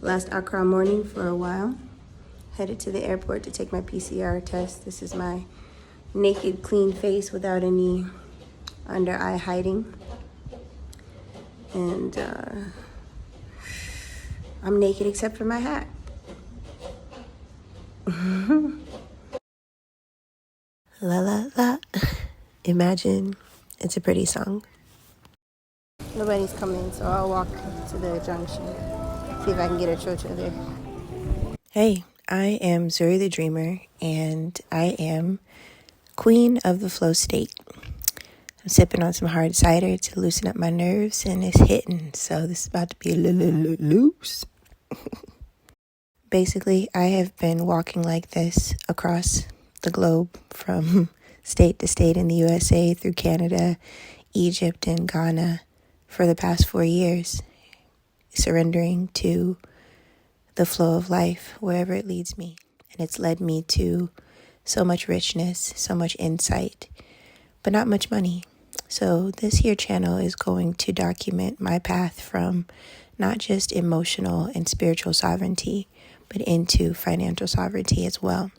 last Accra morning for a while. Headed to the airport to take my PCR test. This is my naked, clean face without any under eye hiding. And I'm naked except for my hat. La la la. Imagine it's a pretty song. Nobody's coming, so I'll walk to the junction. See if I can get a chocho there. Hey, I am Zuri the Dreamer, and I am queen of the flow state. I'm sipping on some hard cider to loosen up my nerves, and it's hitting, so this is about to be a little loose. Basically, I have been walking like this across the globe from state to state in the USA through Canada, Egypt, and Ghana for the past 4 years, surrendering to the flow of life wherever it leads me. And it's led me to so much richness, so much insight, but not much money. So this here channel is going to document my path from not just emotional and spiritual sovereignty, but into financial sovereignty as well.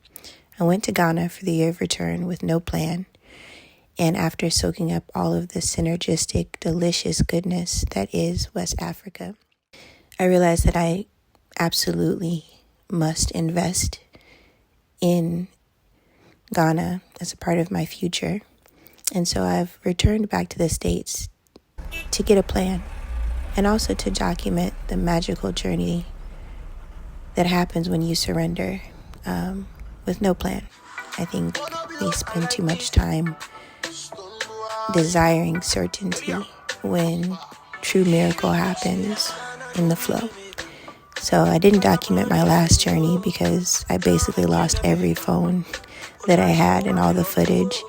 I went to Ghana for the year of return with no plan. And after soaking up all of the synergistic, delicious goodness that is West Africa, I realized that I absolutely must invest in Ghana as a part of my future. And so I've returned back to the States to get a plan and also to document the magical journey that happens when you surrender with no plan. I think we spend too much time desiring certainty when true miracle happens in the flow. So I didn't document my last journey because I basically lost every phone that I had and all the footage.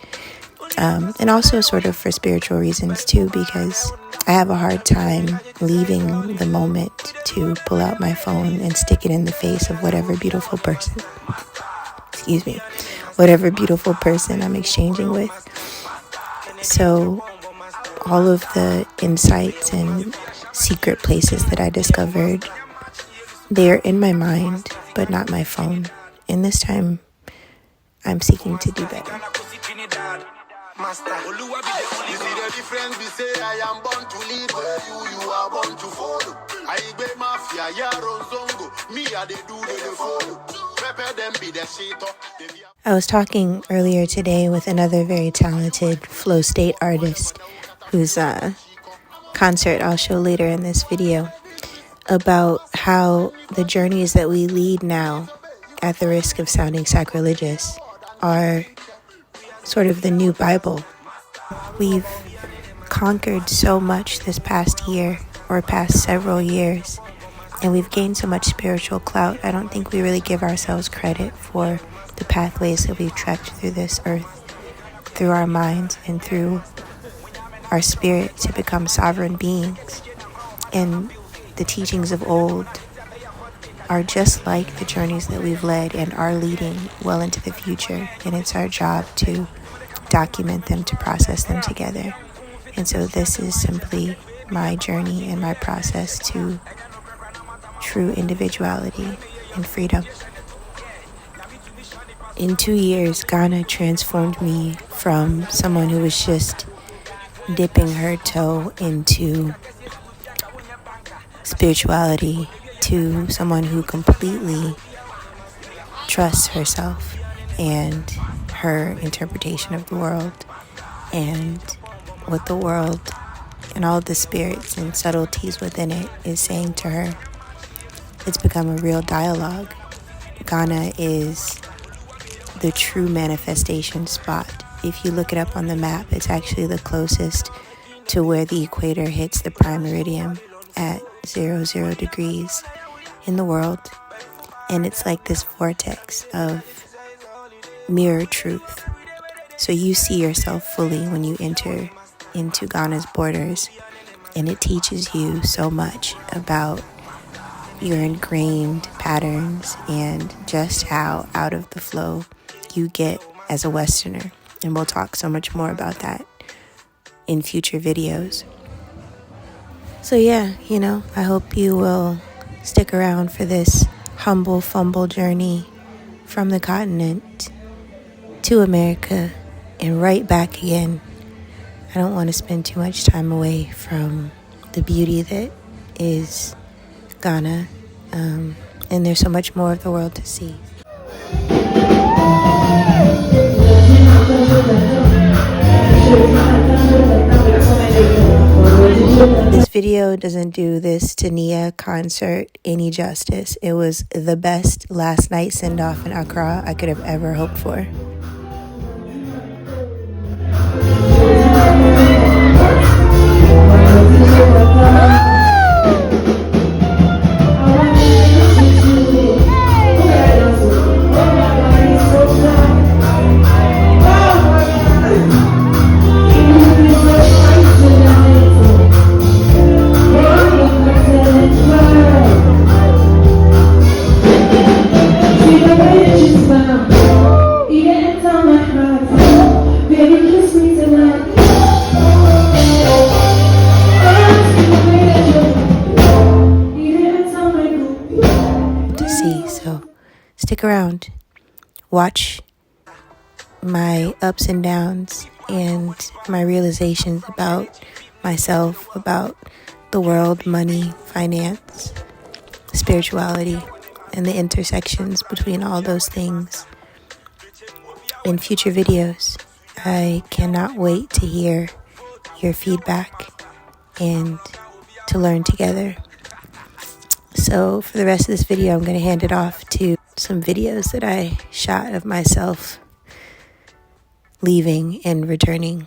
And also sort of for spiritual reasons too, because I have a hard time leaving the moment to pull out my phone and stick it in the face of whatever beautiful person, whatever beautiful person I'm exchanging with. So all of the insights and secret places that I discovered, they're in my mind, but not my phone. And this time, I'm seeking to do better. I was talking earlier today with another very talented flow state artist whose concert I'll show later in this video, about how the journeys that we lead now, at the risk of sounding sacrilegious, are sort of the new Bible. We've conquered so much this past year, or past several years, and we've gained so much spiritual clout. I don't think we really give ourselves credit for the pathways that we've trekked through this earth, through our minds and through our spirit to become sovereign beings. And the teachings of old are just like the journeys that we've led and are leading well into the future. And it's our job to document them, to process them together. And so this is simply my journey and my process to true individuality and freedom. In 2 years, Ghana transformed me from someone who was just dipping her toe into spirituality to someone who completely trusts herself and her interpretation of the world and what the world and all the spirits and subtleties within it is saying to her. It's become a real dialogue. Ghana is the true manifestation spot. If you look it up on the map, it's actually the closest to where the equator hits the prime meridian at 00 degrees in the world. And it's like this vortex of mirror truth. So you see yourself fully when you enter into Ghana's borders, and it teaches you so much about your ingrained patterns and just how out of the flow you get as a Westerner. And we'll talk so much more about that in future videos. So yeah, I hope you will stick around for this humble fumble journey from the continent to America and right back again. I don't want to spend too much time away from the beauty that is Ghana, and there's so much more of the world to see. This video doesn't do this Tania concert any justice. It was the best last night send-off in Accra I could have ever hoped for. Stick around, watch my ups and downs and my realizations about myself, about the world, money, finance, spirituality, and the intersections between all those things in future videos. I cannot wait to hear your feedback and to learn together. So for the rest of this video, I'm going to hand it off to some videos that I shot of myself leaving and returning.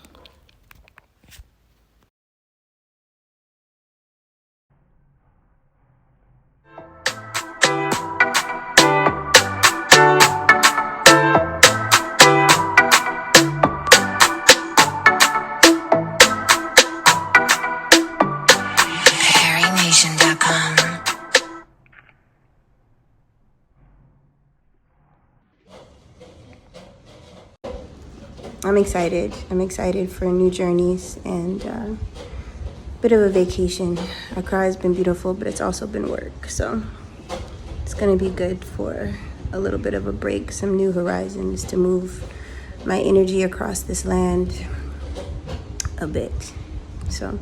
I'm excited. I'm excited for new journeys and a bit of a vacation. Accra has been beautiful, but it's also been work. So it's going to be good for a little bit of a break, some new horizons to move my energy across this land a bit. So,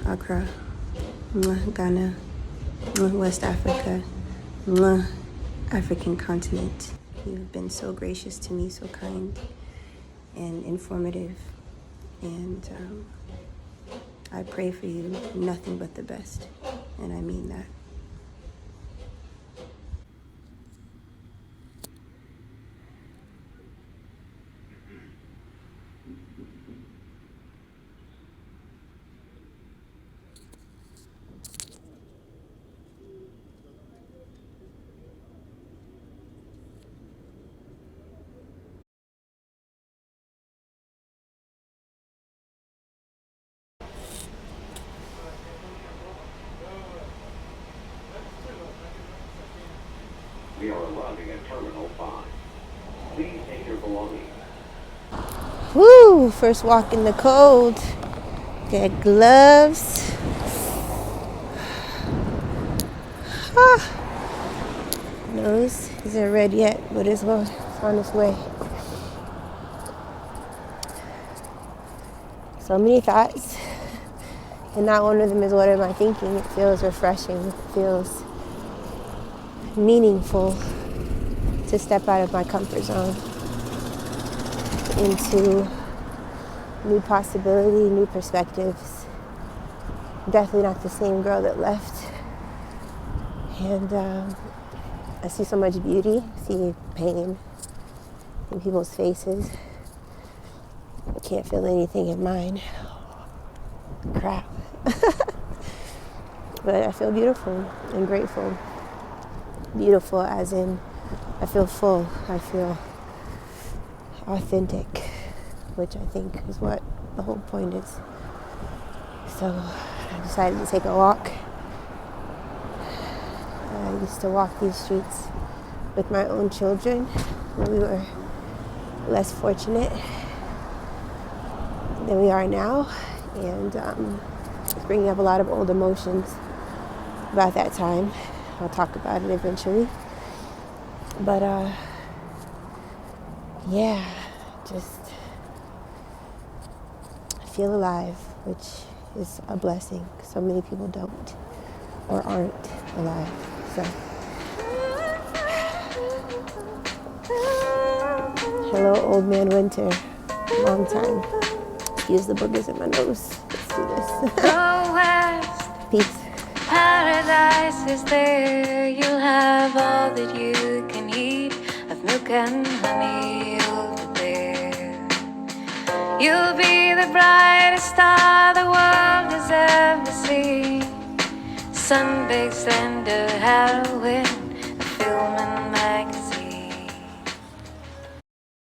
Accra, Ghana, West Africa, African continent. You've been so gracious to me, so kind and informative, and I pray for you nothing but the best, and I mean that. We are arriving at Terminal 5. Please take your belongings. Woo! First walk in the cold. Get gloves. Nose isn't red yet, but it's on its way. So many thoughts, and not one of them is what am I thinking. It feels refreshing. It feels meaningful to step out of my comfort zone into new possibility, new perspectives. Definitely not the same girl that left. And I see so much beauty, see pain in people's faces. I can't feel anything in mine. Crap. But I feel beautiful and grateful. Beautiful as in I feel full, I feel authentic, which I think is what the whole point is. So I decided to take a walk. I used to walk these streets with my own children when we were less fortunate than we are now, and it's bringing up a lot of old emotions about that time. I'll talk about it eventually. But yeah, just feel alive, which is a blessing. So many people don't or aren't alive. So hello, old man winter. Long time. Excuse the boogers in my nose. Let's do this. Go west. Peace. Paradise is there. You'll have all that you can eat. Of milk and honey, you'll be there. You'll be the brightest star the world has ever seen. Sun-baked splendor, Halloween, a film in